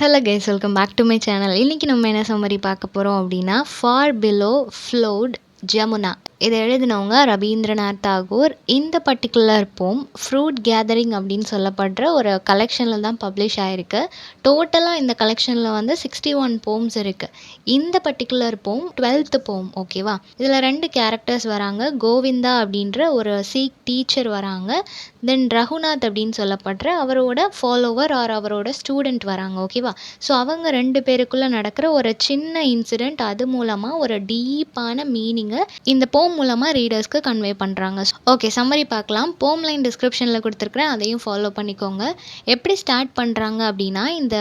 Hello guys, welcome back to my channel. இன்றைக்கி நம்ம என்ன சம்மரி பார்க்க போகிறோம் அப்படின்னா, ஃபார் பிலோ ஃப்ளோட் ஜமுனா. இதை எழுதினவங்க ரவீந்திரநாத் தாகூர். இந்த பர்டிகுலர் போம் ஃப்ரூட் கேதரிங் அப்படின்னு சொல்லப்படுற ஒரு கலெக்ஷனில் தான் பப்ளிஷ் ஆகிருக்கு. டோட்டலாக இந்த கலெக்ஷனில் வந்து 61 போம்ஸ் இருக்குது. இந்த பர்டிகுலர் போம் 12th போம், ஓகேவா? இதில் 2 கேரக்டர்ஸ் வராங்க. கோவிந்தா அப்படின்ற ஒரு சீக் டீச்சர் வராங்க. தென் ரகுநாத் அப்படின்னு சொல்லப்படுற அவரோட ஃபாலோவர் ஆர் அவரோட ஸ்டூடெண்ட் வராங்க, ஓகேவா? ஸோ அவங்க 2 பேருக்குள்ளே நடக்கிற ஒரு சின்ன இன்சிடெண்ட், அது மூலமாக ஒரு டீப்பான மீனிங்கை இந்த போம் மூலமாக ரீடர்ஸ்க்கு கன்வே பண்ணுறாங்க. ஓகே, சம்மரி பார்க்கலாம். போம் லைன் டிஸ்கிரிப்ஷனில் கொடுத்துருக்குறேன், அதையும் ஃபாலோ பண்ணிக்கோங்க. எப்படி ஸ்டார்ட் பண்ணுறாங்க அப்படின்னா, இந்த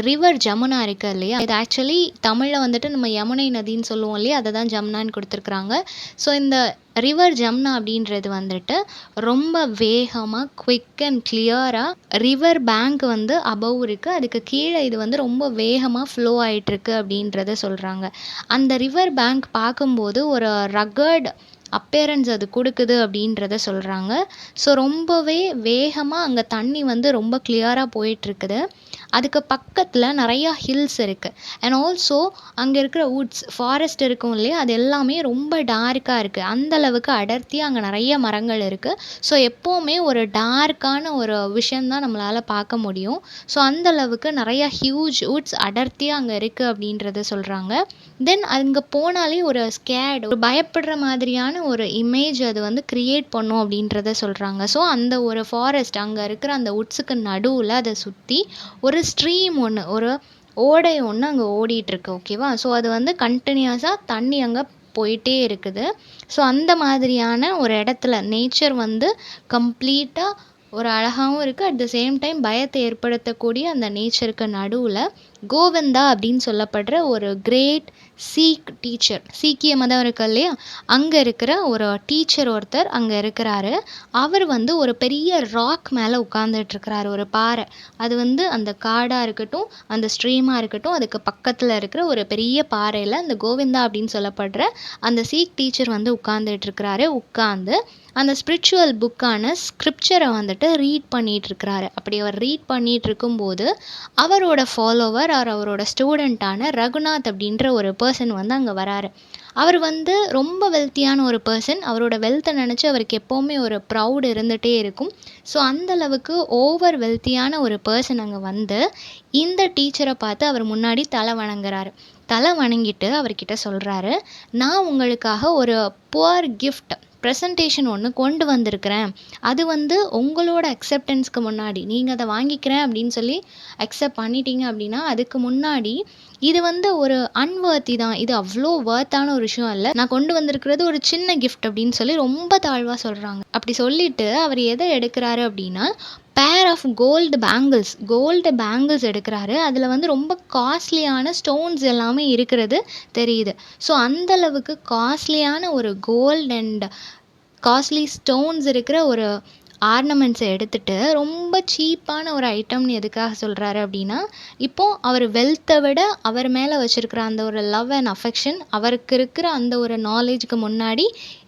ரிவர் ஜமுனா இருக்குது இல்லையா, இது ஆக்சுவலி தமிழில் வந்துட்டு நம்ம யமுனை நதின்னு சொல்லுவோம் இல்லையா, அதை தான் ஜமுனான்னு கொடுத்துருக்குறாங்க. ஸோ இந்த ரிவர் ஜமுனா அப்படின்றது வந்துட்டு ரொம்ப வேகமாக குவிக் அண்ட் கிளியராக ரிவர் பேங்க் வந்து அபவ் இருக்குது, அதுக்கு கீழே இது வந்து ரொம்ப வேகமாக ஃப்ளோ ஆகிட்டுருக்கு அப்படின்றத சொல்கிறாங்க. அந்த ரிவர் பேங்க் பார்க்கும்போது ஒரு ரகர்ட் அப்பேரன்ஸ் அது கொடுக்குது அப்படின்றத சொல்கிறாங்க. ஸோ ரொம்பவே வேகமாக அங்கே தண்ணி வந்து ரொம்ப கிளியராக போயிட்டுருக்குது. அதுக்கு பக்கத்தில் நிறையா ஹில்ஸ் இருக்குது. அண்ட் ஆல்சோ அங்கே இருக்கிற வுட்ஸ் ஃபாரஸ்ட் இருக்கும் இல்லையா, அது எல்லாமே ரொம்ப டார்க்காக இருக்குது. அந்தளவுக்கு அடர்த்தியாக அங்கே நிறைய மரங்கள் இருக்குது. ஸோ எப்போவுமே ஒரு டார்க்கான ஒரு விஷயந்தான் நம்மளால் பார்க்க முடியும். ஸோ அந்தளவுக்கு நிறையா ஹியூஜ் வுட்ஸ் அடர்த்தியாக அங்கே இருக்குது அப்படின்றத சொல்கிறாங்க. தென் அங்கே போனாலே ஒரு ஸ்கேட், ஒரு பயப்படுற மாதிரியான ஒரு இமேஜ் அது வந்து க்ரியேட் பண்ணும் அப்படின்றத சொல்கிறாங்க. ஸோ அந்த ஒரு ஃபாரஸ்ட் அங்கே இருக்கிற அந்த வுட்ஸுக்கு நடுவில் அதை சுற்றி ஒரு ஸ்ட்ரீம் ஒன்று, ஒரு ஓடை ஒன்று அங்கே ஓடிட்டுருக்கு, ஓகேவா? ஸோ அது வந்து கண்டினியூஸாக தண்ணி அங்கே போயிட்டே இருக்குது. ஸோ அந்த மாதிரியான ஒரு இடத்துல நேச்சர் வந்து கம்ப்ளீட்டாக ஒரு அழகாகவும் இருக்குது. அட் த சேம் டைம் பயத்தை ஏற்படுத்தக்கூடிய அந்த நேச்சருக்கு நடுவில் கோவிந்தா அப்படின்னு சொல்லப்படுற ஒரு கிரேட் சீக் டீச்சர், சீக்கிய மதம் இருக்கு இல்லையா, அங்கே இருக்கிற ஒரு டீச்சர் ஒருத்தர் அங்கே இருக்கிறாரு. அவர் வந்து ஒரு பெரிய ராக் மேலே உட்காந்துட்ருக்கிறாரு, ஒரு பாறை. அது வந்து அந்த காடாக இருக்கட்டும், அந்த ஸ்ட்ரீமாக இருக்கட்டும், அதுக்கு பக்கத்தில் இருக்கிற ஒரு பெரிய பாறையில் அந்த கோவிந்தா அப்படின்னு சொல்லப்படுற அந்த சீக் டீச்சர் வந்து உட்காந்துட்ருக்கிறாரு. உட்காந்து அந்த ஸ்பிரிச்சுவல் புக்கான ஸ்கிரிப்சரை வந்துட்டு ரீட் பண்ணிகிட்ருக்கிறாரு. அப்படி அவர் ரீட் பண்ணிகிட்டு இருக்கும்போது அவரோட ஃபாலோவர் ஆர் அவரோட ஸ்டூடெண்ட்டான ரகுநாத் அப்படின்ற ஒரு பர்சன் வந்து அங்கே வராரு. அவர் வந்து ரொம்ப வெல்த்தியான ஒரு பர்சன். அவரோட வெல்த்தை நினச்சி அவருக்கு எப்போவுமே ஒரு ப்ரௌட் இருந்துகிட்டே இருக்கும். ஸோ அந்தளவுக்கு ஓவர் வெல்த்தியான ஒரு பர்சன் அங்கே வந்து இந்த டீச்சரை பார்த்து அவர் முன்னாடி தலை வணங்குறாரு. தலை வணங்கிட்டு அவர்கிட்ட சொல்கிறாரு, நான் உங்களுக்காக ஒரு புவர் கிஃப்ட் ப்ரெசன்டேஷன் ஒன்று கொண்டு வந்திருக்கிறேன். அது வந்து உங்களோட அக்செப்டன்ஸ்க்கு முன்னாடி நீங்கள் அதை வாங்கிக்கிறேன் அப்படின்னு சொல்லி அக்செப்ட் பண்ணிட்டீங்க அப்படின்னா, அதுக்கு முன்னாடி இது வந்து ஒரு அன்வர்த்தி தான், இது அவ்வளோ வர்த்தான ஒரு விஷயம் இல்லை, நான் கொண்டு வந்திருக்கிறது ஒரு சின்ன கிஃப்ட் அப்படின்னு சொல்லி ரொம்ப தாழ்வாக சொல்கிறாங்க. அப்படி சொல்லிட்டு அவர் எதை எடுக்கிறாரு அப்படின்னா, பேர் ஆஃப் கோல்டு பேங்கிள்ஸ் எடுக்கிறாரு. அதில் வந்து ரொம்ப காஸ்ட்லியான ஸ்டோன்ஸ் எல்லாமே இருக்கிறது தெரியுது. ஸோ அந்தளவுக்கு காஸ்ட்லியான ஒரு கோல்டு அண்ட் காஸ்ட்லி ஸ்டோன்ஸ் இருக்கிற ஒரு ஆர்னமெண்ட்ஸை எடுத்துகிட்டு ரொம்ப சீப்பான ஒரு ஐட்டம்னு எதுக்காக சொல்கிறாரு அப்படின்னா, இப்போது அவர் வெல்த்தை விட அவர் மேலே வச்சுருக்கிற அந்த ஒரு லவ் அண்ட் அஃபெக்ஷன், அவருக்கு இருக்கிற அந்த ஒரு நாலேஜுக்கு முன்னாடி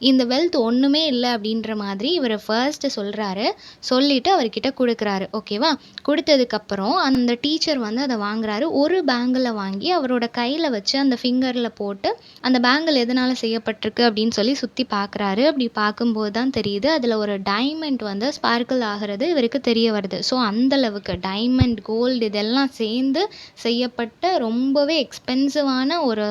இந்த வெல்த் ஒன்றுமே இல்லை அப்படின்ற மாதிரி இவர் ஃபர்ஸ்ட்டு சொல்கிறாரு. சொல்லிவிட்டு அவர்கிட்ட கொடுக்குறாரு, ஓகேவா? கொடுத்ததுக்கப்புறம் அந்த டீச்சர் வந்து அதை வாங்குறாரு. ஒரு பேங்கிளை வாங்கி அவரோட கையில் வச்சு அந்த ஃபிங்கரில் போட்டு அந்த பேங்கிள் எதனால் செய்யப்பட்டிருக்கு அப்படின்னு சொல்லி சுற்றி பார்க்குறாரு. அப்படி பார்க்கும்போது தான் தெரியுது, அதில் ஒரு டைமண்ட் வந்து ஸ்பார்க்கிள் ஆகிறது இவருக்கு தெரிய வருது. ஸோ அந்தளவுக்கு டைமண்ட், கோல்டு இதெல்லாம் சேர்ந்து செய்யப்பட்ட ரொம்பவே எக்ஸ்பென்சிவான ஒரு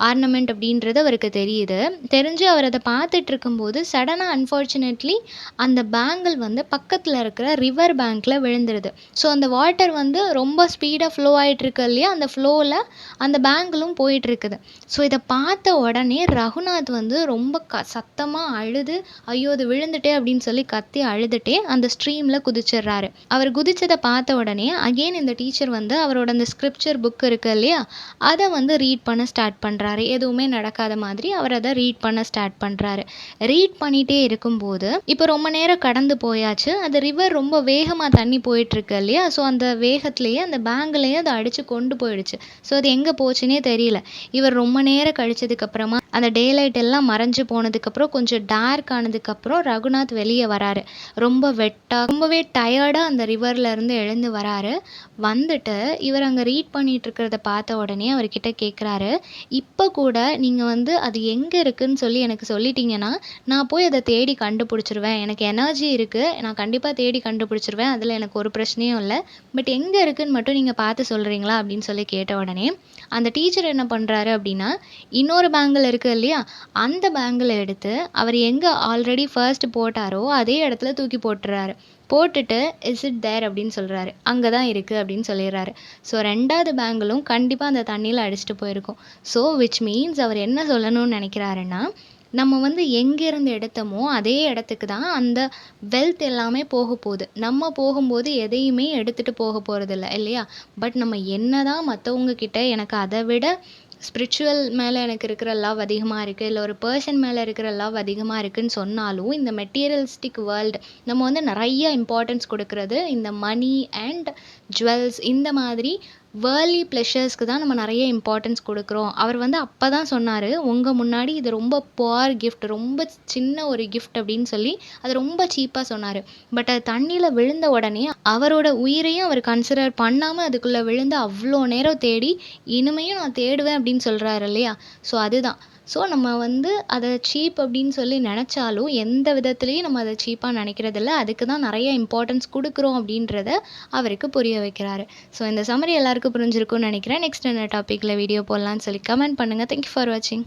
ஆர்னமெண்ட் அப்படின்றது அவருக்கு தெரியுது. தெரிஞ்சு அவர் அதை பார்த்துட்டு இருக்கும்போது சடனாக அன்ஃபார்ச்சுனேட்லி அந்த பேங்கிள் வந்து பக்கத்தில் இருக்கிற ரிவர் பேங்க்கில் விழுந்துருது. ஸோ அந்த வாட்டர் வந்து ரொம்ப ஸ்பீடாக ஃப்ளோ ஆகிட்டுருக்கு இல்லையா, அந்த ஃப்ளோவில் அந்த பேங்கிளும் போயிட்டுருக்குது. ஸோ இதை பார்த்த உடனே ரகுநாத் வந்து ரொம்ப சத்தமாக அழுது, ஐயோ அது விழுந்துட்டே அப்படின்னு சொல்லி கத்தி அழுதுட்டே அந்த ஸ்ட்ரீமில் குதிச்சிடுறாரு. அவர் குதிச்சதை பார்த்த உடனே அகெயின் இந்த டீச்சர் வந்து அவரோட அந்த ஸ்கிரிப்சர் புக் இருக்குது இல்லையா, அதை வந்து ரீட் பண்ண ஸ்டார்ட் பண்ணுறாரு. எதுவுமே நடக்காத மாதிரி அவர் அதை ரீட் பண்ண ஸ்டார்ட் பண்ணுறாரு. ரீட் பண்ணிகிட்டே இருக்கும்போது இப்போ ரொம்ப நேரம் கடந்து போயாச்சு. அது ரிவர் ரொம்ப வேகமாக தண்ணி போயிட்டுருக்கு இல்லையா, ஸோ அந்த வேகத்துலேயே அந்த பேங்கிலையும் அதை அடித்து கொண்டு போயிடுச்சு. ஸோ அது எங்கே போச்சுன்னே தெரியல. இவர் ரொம்ப நேரம் கழிச்சதுக்கப்புறமா அந்த டே லைட் எல்லாம் மறைஞ்சு போனதுக்கப்புறம் கொஞ்சம் டார்க் ஆனதுக்கப்புறம் ரகுநாத் வெளியே வராரு. ரொம்பவே டயர்டாக அந்த ரிவர்லேருந்து எழுந்து வராரு. வந்துட்டு இவர் அங்கே ரீட் பண்ணிட்டு இருக்கிறத பார்த்த உடனே அவர்கிட்ட கேட்குறாரு, இப்போ கூட நீங்கள் வந்து அது எங்கே இருக்குன்னு சொல்லி எனக்கு சொல்லிட்டீங்கன்னா நான் போய் அதை தேடி கண்டுபிடிச்சிருவேன். எனக்கு எனர்ஜி இருக்குது, நான் கண்டிப்பாக தேடி கண்டுபிடிச்சிருவேன், அதில் எனக்கு ஒரு பிரச்சனையும் இல்லை. பட் எங்கே இருக்குன்னு மட்டும் நீங்கள் பார்த்து சொல்கிறீங்களா அப்படின்னு சொல்லி கேட்ட உடனே அந்த டீச்சர் என்ன பண்ணுறாரு அப்படின்னா, இன்னொரு பேங்கிள் இருக்குது இல்லையா, அந்த பேங்கிளை எடுத்து அவர் எங்கே ஆல்ரெடி ஃபர்ஸ்ட் போட்டாரோ அதே இடத்துல தூக்கி போட்டுறாரு. போட்டுட்டு இஸ் இட் தேர் அப்படின்னு சொல்கிறாரு. அங்கே தான் இருக்குது அப்படின்னு சொல்லிடுறாரு. ஸோ 2வது பேங்கிளும் கண்டிப்பாக அந்த தண்ணியில் அடிச்சுட்டு போயிருக்கும். ஸோ விச் மீன்ஸ் அவர் என்ன சொல்லணும்னு நினைக்கிறாருன்னா, நம்ம வந்து எங்கேருந்து எடுத்தோமோ அதே இடத்துக்கு தான் அந்த வெல்த் எல்லாமே போக போகுது. நம்ம போகும்போது எதையுமே எடுத்துகிட்டு போக போகிறதில்ல இல்லையா? பட் நம்ம என்ன தான் மற்றவங்க கிட்ட எனக்கு அதை விட ஸ்பிரிச்சுவல் மேலே எனக்கு இருக்கிற லவ் அதிகமாக இருக்குது, இல்லை ஒரு பர்சன் மேலே இருக்கிற லவ் அதிகமாக இருக்குதுன்னு சொன்னாலும் இந்த மெட்டீரியலிஸ்டிக் வேர்ல்டு நம்ம வந்து நிறைய இம்பார்ட்டன்ஸ் கொடுக்கறது இந்த மணி அண்ட் ஜுவல்ஸ் இந்த மாதிரி வேர்லி ப்ளெஷர்ஸ்க்கு தான் நம்ம நிறைய இம்பார்ட்டன்ஸ் கொடுக்குறோம். அவர் வந்து அப்போ தான் சொன்னார், உங்கள் முன்னாடி இது ரொம்ப புவர் கிஃப்ட், ரொம்ப சின்ன ஒரு கிஃப்ட் அப்படின்னு சொல்லி அது ரொம்ப சீப்பாக சொன்னார். பட் அது தண்ணியில் விழுந்த உடனே அவரோட உயிரையும் அவர் கன்சிடர் பண்ணாமல் அதுக்குள்ளே விழுந்து அவ்வளோ நேரம் தேடி இனிமையும் நான் தேடுவேன் அப்படின்னு சொல்கிறாரு இல்லையா? ஸோ அதுதான். ஸோ நம்ம வந்து அதை சீப் அப்படின்னு சொல்லி நினச்சாலும் எந்த விதத்துலேயும் நம்ம அதை சீப்பாக நினைக்கிறதில்ல. அதுக்கு தான் நிறைய இம்பார்ட்டன்ஸ் கொடுக்குறோம் அப்படின்றத அவருக்கு புரிய வைக்கிறாரு. ஸோ இந்த சம்மரி எல்லாருக்கும் புரிஞ்சிருக்கும்னு நினைக்கிறேன். நெக்ஸ்ட் என்ன டாப்பிக்கில் வீடியோ போடலான்னு சொல்லி கமெண்ட் பண்ணுங்கள். தேங்க்யூ ஃபார் வாட்சிங்.